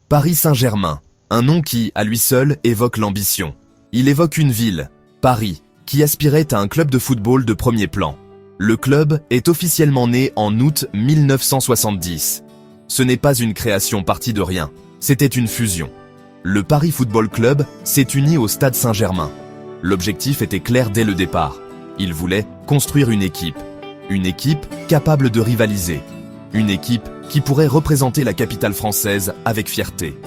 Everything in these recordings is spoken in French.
Paris Saint-Germain, un nom qui, à lui seul, évoque l'ambition. Il évoque une ville, Paris, qui aspirait à un club de football de premier plan. Le club est officiellement né en août 1970. Ce n'est pas une création partie de rien, c'était une fusion. Le Paris Football Club s'est uni au Stade Saint-Germain. L'objectif était clair dès le départ. Il voulait construire une équipe capable de rivaliser, une équipe qui pourrait représenter la capitale française avec fierté.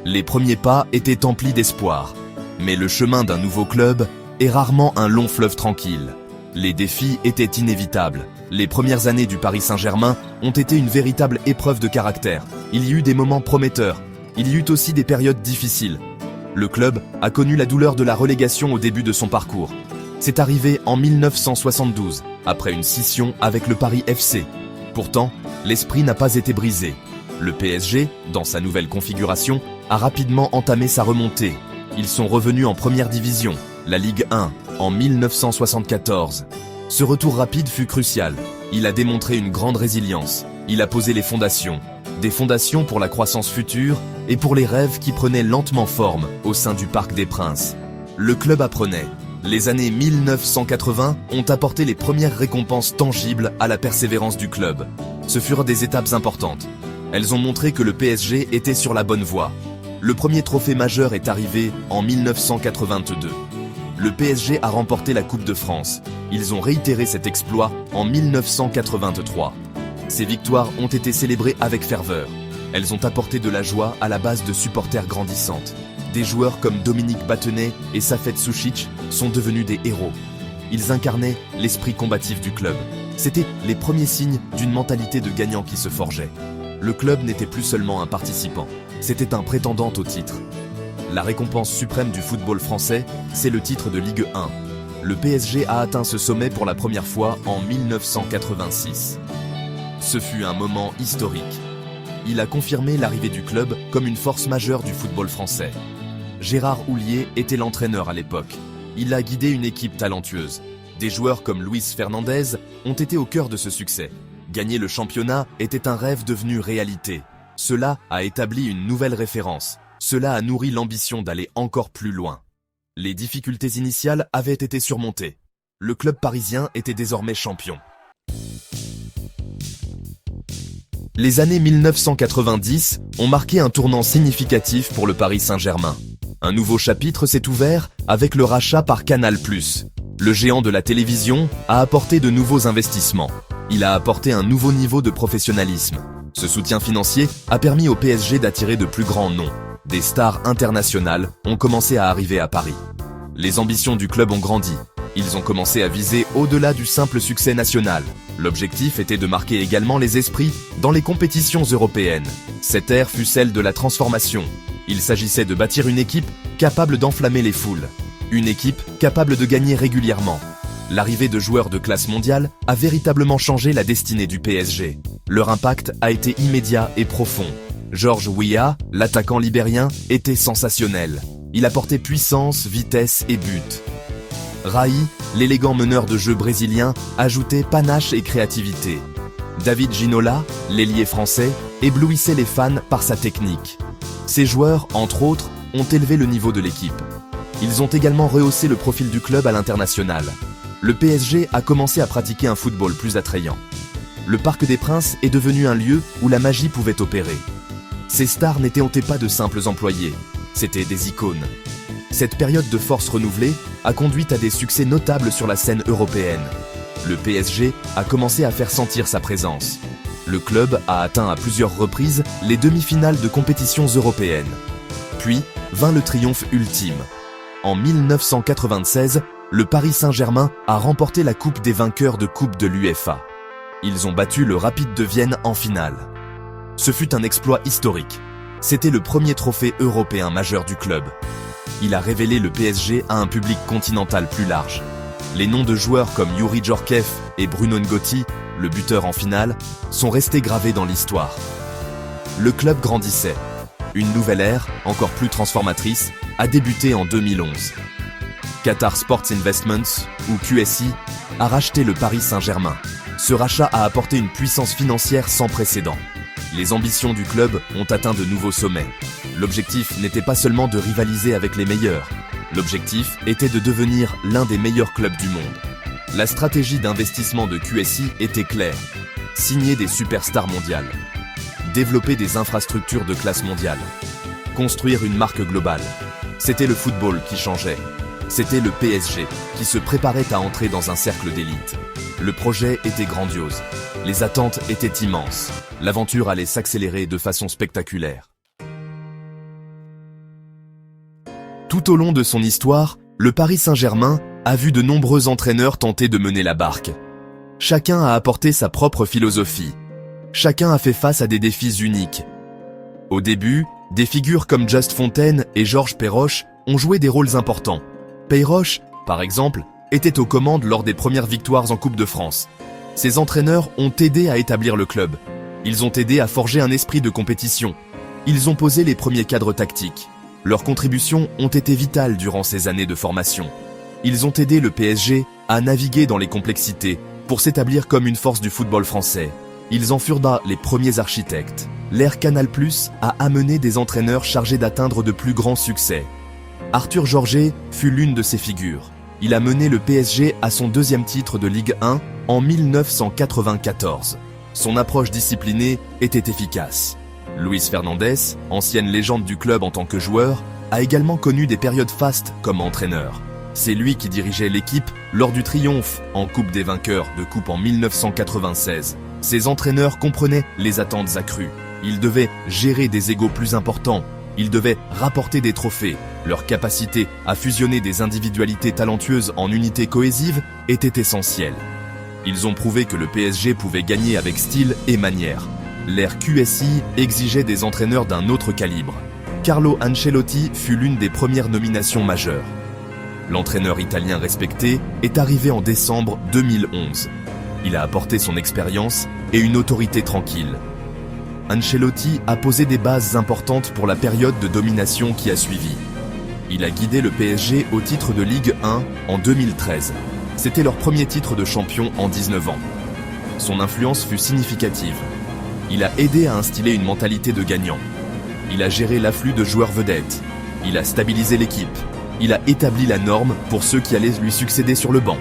Les premiers pas étaient emplis d'espoir, mais le chemin d'un nouveau club est rarement un long fleuve tranquille. Les défis étaient inévitables. Les premières années du Paris Saint-Germain ont été une véritable épreuve de caractère. Il y eut des moments prometteurs, il y eut aussi des périodes difficiles. Le club a connu la douleur de la relégation au début de son parcours. C'est arrivé en 1972, après une scission avec le Paris FC. Pourtant, l'esprit n'a pas été brisé. Le PSG, dans sa nouvelle configuration, a rapidement entamé sa remontée. Ils sont revenus en première division, la Ligue 1, en 1974. Ce retour rapide fut crucial. Il a démontré une grande résilience. Il a posé les fondations. Des fondations pour la croissance future et pour les rêves qui prenaient lentement forme au sein du Parc des Princes. Le club apprenait. Les années 1980 ont apporté les premières récompenses tangibles à la persévérance du club. Ce furent des étapes importantes. Elles ont montré que le PSG était sur la bonne voie. Le premier trophée majeur est arrivé en 1982. Le PSG a remporté la Coupe de France. Ils ont réitéré cet exploit en 1983. Ces victoires ont été célébrées avec ferveur. Elles ont apporté de la joie à la base de supporters grandissantes. Des joueurs comme Dominique Battenet et Safet Soucic sont devenus des héros. Ils incarnaient l'esprit combatif du club. C'étaient les premiers signes d'une mentalité de gagnant qui se forgeait. Le club n'était plus seulement un participant, c'était un prétendant au titre. La récompense suprême du football français, c'est le titre de Ligue 1. Le PSG a atteint ce sommet pour la première fois en 1986. Ce fut un moment historique. Il a confirmé l'arrivée du club comme une force majeure du football français. Gérard Houllier était l'entraîneur à l'époque. Il a guidé une équipe talentueuse. Des joueurs comme Luis Fernandez ont été au cœur de ce succès. Gagner le championnat était un rêve devenu réalité. Cela a établi une nouvelle référence. Cela a nourri l'ambition d'aller encore plus loin. Les difficultés initiales avaient été surmontées. Le club parisien était désormais champion. Les années 1990 ont marqué un tournant significatif pour le Paris Saint-Germain. Un nouveau chapitre s'est ouvert avec le rachat par Canal+. Le géant de la télévision a apporté de nouveaux investissements. Il a apporté un nouveau niveau de professionnalisme. Ce soutien financier a permis au PSG d'attirer de plus grands noms. Des stars internationales ont commencé à arriver à Paris. Les ambitions du club ont grandi. Ils ont commencé à viser au-delà du simple succès national. L'objectif était de marquer également les esprits dans les compétitions européennes. Cette ère fut celle de la transformation. Il s'agissait de bâtir une équipe capable d'enflammer les foules. Une équipe capable de gagner régulièrement. L'arrivée de joueurs de classe mondiale a véritablement changé la destinée du PSG. Leur impact a été immédiat et profond. Georges Weah, l'attaquant libérien, était sensationnel. Il apportait puissance, vitesse et but. Raí, l'élégant meneur de jeu brésilien, ajoutait panache et créativité. David Ginola, l'ailier français, éblouissait les fans par sa technique. Ces joueurs, entre autres, ont élevé le niveau de l'équipe. Ils ont également rehaussé le profil du club à l'international. Le PSG a commencé à pratiquer un football plus attrayant. Le Parc des Princes est devenu un lieu où la magie pouvait opérer. Ces stars n'étaient pas de simples employés, c'étaient des icônes. Cette période de force renouvelée a conduit à des succès notables sur la scène européenne. Le PSG a commencé à faire sentir sa présence. Le club a atteint à plusieurs reprises les demi-finales de compétitions européennes. Puis vint le triomphe ultime. En 1996, le Paris Saint-Germain a remporté la Coupe des vainqueurs de Coupe de l'UEFA. Ils ont battu le Rapide de Vienne en finale. Ce fut un exploit historique. C'était le premier trophée européen majeur du club. Il a révélé le PSG à un public continental plus large. Les noms de joueurs comme Youri Djorkaeff et Bruno Ngoti, le buteur en finale, sont restés gravés dans l'histoire. Le club grandissait. Une nouvelle ère, encore plus transformatrice, a débuté en 2011. Qatar Sports Investments, ou QSI, a racheté le Paris Saint-Germain. Ce rachat a apporté une puissance financière sans précédent. Les ambitions du club ont atteint de nouveaux sommets. L'objectif n'était pas seulement de rivaliser avec les meilleurs, l'objectif était de devenir l'un des meilleurs clubs du monde. La stratégie d'investissement de QSI était claire. Signer des superstars mondiales. Développer des infrastructures de classe mondiale. Construire une marque globale. C'était le football qui changeait. C'était le PSG qui se préparait à entrer dans un cercle d'élite. Le projet était grandiose. Les attentes étaient immenses. L'aventure allait s'accélérer de façon spectaculaire. Tout au long de son histoire, le Paris Saint-Germain a vu de nombreux entraîneurs tenter de mener la barque. Chacun a apporté sa propre philosophie. Chacun a fait face à des défis uniques. Au début, des figures comme Just Fontaine et Georges Peyroche ont joué des rôles importants. Peyroche, par exemple, était aux commandes lors des premières victoires en Coupe de France. Ces entraîneurs ont aidé à établir le club. Ils ont aidé à forger un esprit de compétition. Ils ont posé les premiers cadres tactiques. Leurs contributions ont été vitales durant ces années de formation. Ils ont aidé le PSG à naviguer dans les complexités pour s'établir comme une force du football français. Ils en furent les premiers architectes. L'ère Canal+ a amené des entraîneurs chargés d'atteindre de plus grands succès. Arthur Georget fut l'une de ces figures. Il a mené le PSG à son deuxième titre de Ligue 1 en 1994. Son approche disciplinée était efficace. Luis Fernandez, ancienne légende du club en tant que joueur, a également connu des périodes fastes comme entraîneur. C'est lui qui dirigeait l'équipe lors du triomphe en Coupe des vainqueurs de Coupe en 1996. Ses entraîneurs comprenaient les attentes accrues. Ils devaient gérer des égos plus importants. Ils devaient rapporter des trophées. Leur capacité à fusionner des individualités talentueuses en unités cohésives était essentielle. Ils ont prouvé que le PSG pouvait gagner avec style et manière. L'ère QSI exigeait des entraîneurs d'un autre calibre. Carlo Ancelotti fut l'une des premières nominations majeures. L'entraîneur italien respecté est arrivé en décembre 2011. Il a apporté son expérience et une autorité tranquille. Ancelotti a posé des bases importantes pour la période de domination qui a suivi. Il a guidé le PSG au titre de Ligue 1 en 2013. C'était leur premier titre de champion en 19 ans. Son influence fut significative. Il a aidé à instiller une mentalité de gagnant. Il a géré l'afflux de joueurs vedettes. Il a stabilisé l'équipe. Il a établi la norme pour ceux qui allaient lui succéder sur le banc.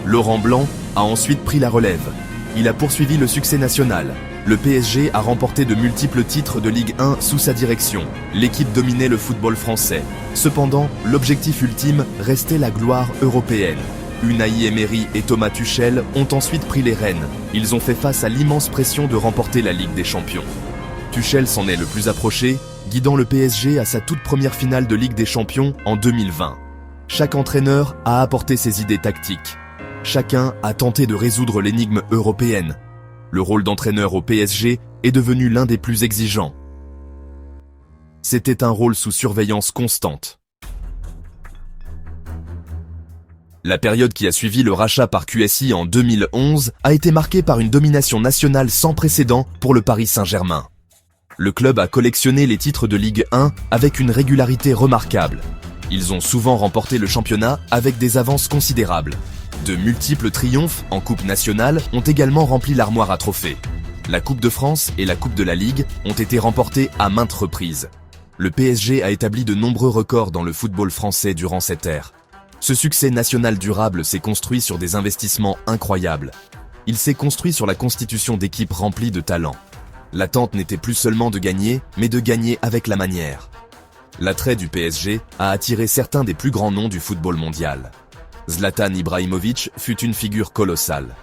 Laurent Blanc a ensuite pris la relève. Il a poursuivi le succès national. Le PSG a remporté de multiples titres de Ligue 1 sous sa direction. L'équipe dominait le football français. Cependant, l'objectif ultime restait la gloire européenne. Unai Emery et Thomas Tuchel ont ensuite pris les rênes. Ils ont fait face à l'immense pression de remporter la Ligue des Champions. Tuchel s'en est le plus approché, guidant le PSG à sa toute première finale de Ligue des Champions en 2020. Chaque entraîneur a apporté ses idées tactiques. Chacun a tenté de résoudre l'énigme européenne. Le rôle d'entraîneur au PSG est devenu l'un des plus exigeants. C'était un rôle sous surveillance constante. La période qui a suivi le rachat par QSI en 2011 a été marquée par une domination nationale sans précédent pour le Paris Saint-Germain. Le club a collectionné les titres de Ligue 1 avec une régularité remarquable. Ils ont souvent remporté le championnat avec des avances considérables. De multiples triomphes en Coupe nationale ont également rempli l'armoire à trophées. La Coupe de France et la Coupe de la Ligue ont été remportées à maintes reprises. Le PSG a établi de nombreux records dans le football français durant cette ère. Ce succès national durable s'est construit sur des investissements incroyables. Il s'est construit sur la constitution d'équipes remplies de talents. L'attente n'était plus seulement de gagner, mais de gagner avec la manière. L'attrait du PSG a attiré certains des plus grands noms du football mondial. Zlatan Ibrahimovic fut une figure colossale.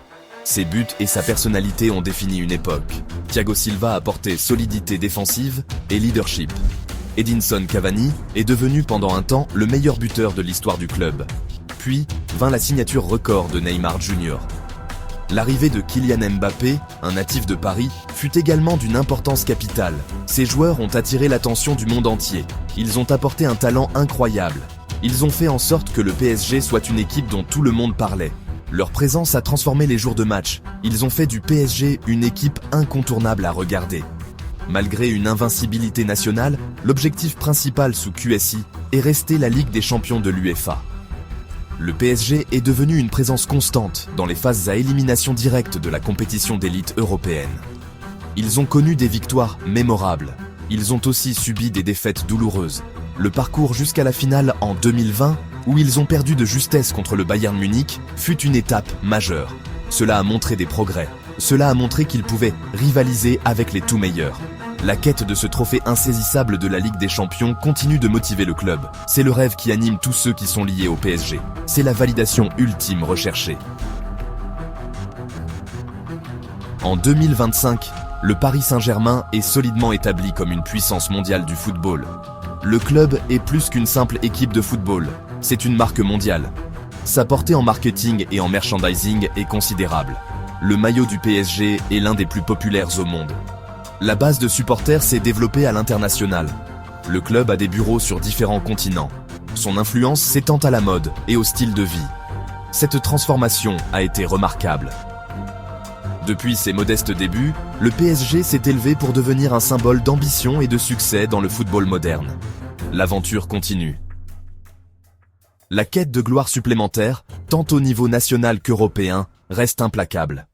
Ses buts et sa personnalité ont défini une époque. Thiago Silva a apporté solidité défensive et leadership. Edinson Cavani est devenu pendant un temps le meilleur buteur de l'histoire du club. Puis vint la signature record de Neymar Jr. L'arrivée de Kylian Mbappé, un natif de Paris, fut également d'une importance capitale. Ces joueurs ont attiré l'attention du monde entier. Ils ont apporté un talent incroyable. Ils ont fait en sorte que le PSG soit une équipe dont tout le monde parlait. Leur présence a transformé les jours de match. Ils ont fait du PSG une équipe incontournable à regarder. Malgré une invincibilité nationale, l'objectif principal sous QSI est resté la Ligue des champions de l'UEFA. Le PSG est devenu une présence constante dans les phases à élimination directe de la compétition d'élite européenne. Ils ont connu des victoires mémorables. ils ont aussi subi des défaites douloureuses. Le parcours jusqu'à la finale en 2020, où ils ont perdu de justesse contre le Bayern Munich, fut une étape majeure. Cela a montré des progrès. Cela a montré qu'ils pouvaient rivaliser avec les tout meilleurs. La quête de ce trophée insaisissable de la Ligue des Champions continue de motiver le club. C'est le rêve qui anime tous ceux qui sont liés au PSG. C'est la validation ultime recherchée. En 2025, le Paris Saint-Germain est solidement établi comme une puissance mondiale du football. Le club est plus qu'une simple équipe de football, c'est une marque mondiale. Sa portée en marketing et en merchandising est considérable. Le maillot du PSG est l'un des plus populaires au monde. La base de supporters s'est développée à l'international. Le club a des bureaux sur différents continents. Son influence s'étend à la mode et au style de vie. Cette transformation a été remarquable. Depuis ses modestes débuts, le PSG s'est élevé pour devenir un symbole d'ambition et de succès dans le football moderne. L'aventure continue. La quête de gloire supplémentaire, tant au niveau national qu'européen, reste implacable.